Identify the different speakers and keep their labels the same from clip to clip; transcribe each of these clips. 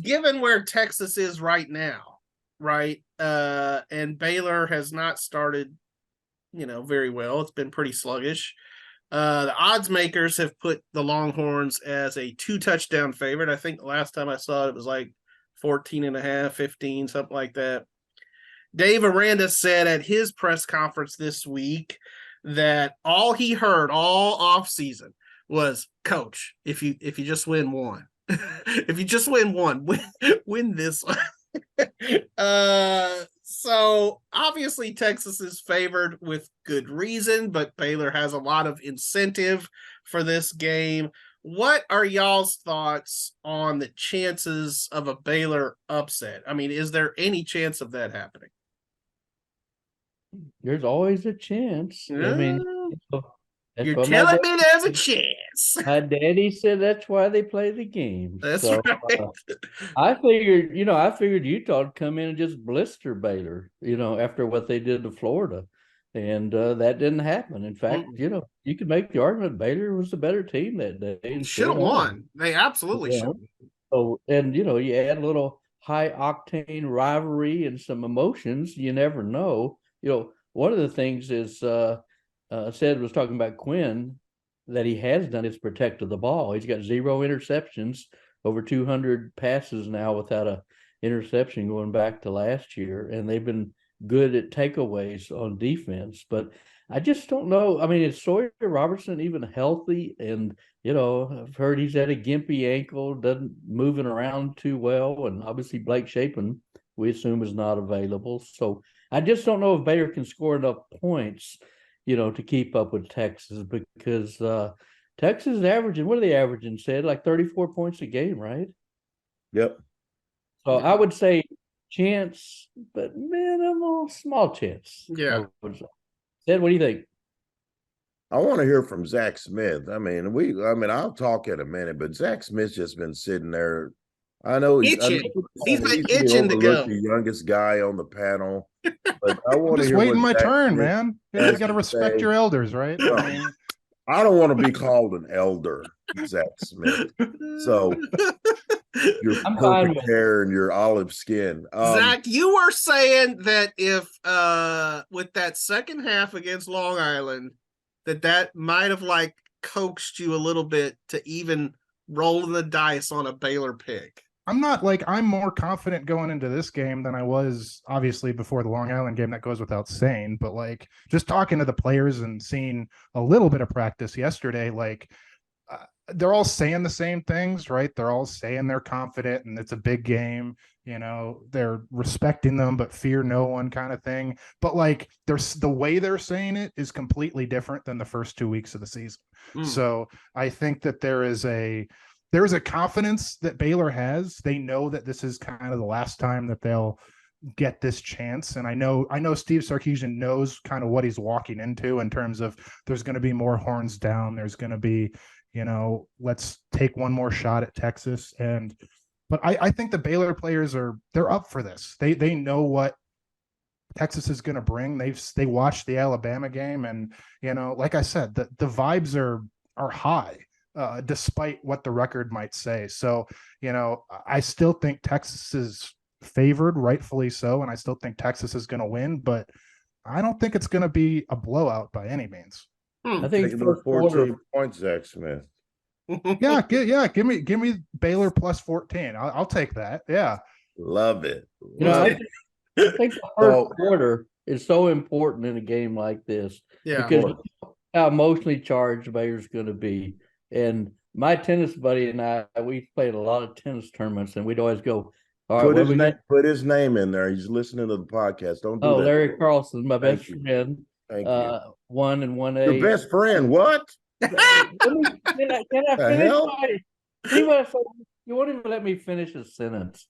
Speaker 1: given where Texas is right now, right? And Baylor has not started, very well. It's been pretty sluggish. The odds makers have put the Longhorns as a 2-touchdown favorite. I think the last time I saw it was like 14.5, 15, something like that. Dave Aranda said at his press conference this week that all he heard all offseason was, Coach, if you just win one, if you just win one, win this one. So obviously Texas is favored with good reason, but Baylor has a lot of incentive for this game. What are y'all's thoughts on the chances of a Baylor upset? I mean, is there any chance of that happening?
Speaker 2: There's always a chance. I mean,
Speaker 1: you're telling me there's a chance.
Speaker 2: My daddy said that's why they play the game.
Speaker 1: That's right.
Speaker 2: I figured Utah would come in and just blister Baylor, after what they did to Florida. And that didn't happen. In fact, you could make the argument Baylor was the better team that day.
Speaker 1: Should have won. They absolutely should.
Speaker 2: So, and you add a little high octane rivalry and some emotions. You never know. One of the things is Sid was talking about Quinn, that he has done is protected the ball. He's got 0 interceptions, over 200 passes now without a interception going back to last year, and they've been good at takeaways on defense. But I just don't know. I mean, is Sawyer Robertson even healthy? And I've heard he's had a gimpy ankle, doesn't moving around too well, and obviously Blake Shapen, we assume, is not available. So I just don't know if Baylor can score enough points, to keep up with Texas, because Texas is averaging, what are they averaging, Sid? Like 34 points a game, right?
Speaker 3: Yep.
Speaker 2: So I would say chance, but minimal, small chance.
Speaker 1: Yeah.
Speaker 2: Sid, what do you think?
Speaker 3: I want to hear from Zach Smith. I'll talk in a minute, but Zach Smith's just been sitting there. I know he's
Speaker 1: itching to go.
Speaker 3: The youngest guy on the panel. But I want
Speaker 4: to hear waiting my turn, man. You got to respect your elders, right?
Speaker 3: I don't want to be called an elder, Zach Smith. So your perfect hair and your olive skin.
Speaker 1: Zach, you were saying that if with that second half against Long Island, that might have like coaxed you a little bit to even rolling the dice on a Baylor pick.
Speaker 4: I'm more confident going into this game than I was obviously before the Long Island game. That goes without saying, but just talking to the players and seeing a little bit of practice yesterday, they're all saying the same things, right? They're all saying they're confident and it's a big game. They're respecting them, but fear no one kind of thing. But the way they're saying it is completely different than the first 2 weeks of the season. So I think that there's a confidence that Baylor has. They know that this is kind of the last time that they'll get this chance. And I know Steve Sarkisian knows kind of what he's walking into in terms of there's going to be more horns down. There's going to be, let's take one more shot at Texas. But I think the Baylor players they're up for this. They know what Texas is going to bring. They watched the Alabama game, and like I said, the vibes are high. Despite what the record might say. So, I still think Texas is favored, rightfully so, and I still think Texas is going to win, but I don't think it's going to be a blowout by any means.
Speaker 2: I think
Speaker 3: it's 14 points, Zach Smith.
Speaker 4: Give me Baylor plus 14. I'll take that. Yeah.
Speaker 3: Love it.
Speaker 2: I think the first quarter is so important in a game like this.
Speaker 1: Yeah.
Speaker 2: Because how emotionally charged Baylor's going to be. And my tennis buddy and I, we played a lot of tennis tournaments, and we'd always go, all right,
Speaker 3: put his name in there. He's listening to the podcast. Don't do that.
Speaker 2: Larry Carlson, my best friend.
Speaker 3: Thank you.
Speaker 2: 1 and 1A.
Speaker 3: Your best friend, what?
Speaker 2: Can I finish? You won't even let me finish a sentence.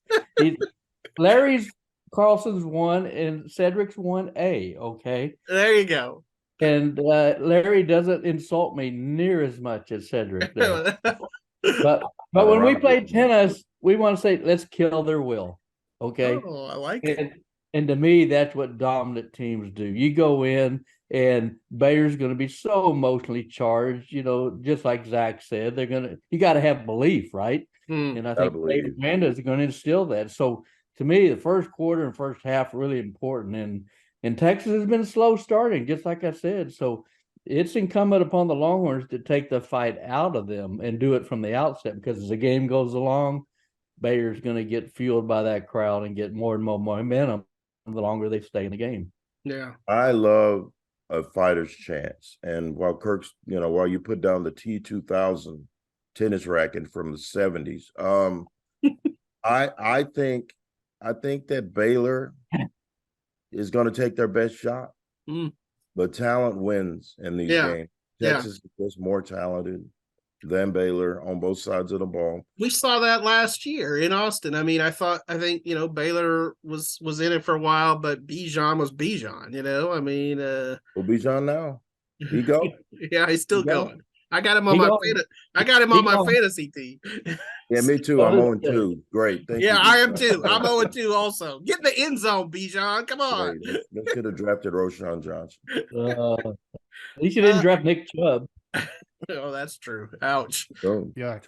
Speaker 2: Larry's Carlson's 1 and Cedric's 1A, okay?
Speaker 1: There you go.
Speaker 2: And Larry doesn't insult me near as much as Cedric does. but when we play tennis, we want to say, let's kill their will. Okay.
Speaker 1: Oh, I like it.
Speaker 2: And to me, that's what dominant teams do. You go in, and Baylor's going to be so emotionally charged, just like Zach said. You got to have belief, right? And I
Speaker 3: Gotta
Speaker 2: think
Speaker 3: believe
Speaker 2: David
Speaker 3: you.
Speaker 2: Aranda is going to instill that. So to me, the first quarter and first half really important. And Texas has been slow starting, just like I said. So it's incumbent upon the Longhorns to take the fight out of them and do it from the outset, because as the game goes along, Baylor's going to get fueled by that crowd and get more and more momentum the longer they stay in the game.
Speaker 1: Yeah.
Speaker 3: I love a fighter's chance. And while while you put down the T2000 tennis racket from the 70s, I think that Baylor is going to take their best shot. But talent wins in these games. Texas is just more talented than Baylor on both sides of the ball.
Speaker 1: We saw that last year in Austin. I mean, I think, Baylor was in it for a while, but Bijan was Bijan, I mean,
Speaker 3: well, Bijan now. He go.
Speaker 1: Yeah, he's still
Speaker 3: He go.
Speaker 1: going. I got him on my fantasy team.
Speaker 3: Yeah, me too. I'm 0-2. Great. Thank you.
Speaker 1: I am too. I'm 0-2 also. Get in the end zone, Bijan. Come on.
Speaker 3: They should have drafted Roshan Johnson.
Speaker 2: At least you didn't draft Nick Chubb.
Speaker 1: Oh, that's true. Ouch.
Speaker 3: Oh.
Speaker 4: Yeah.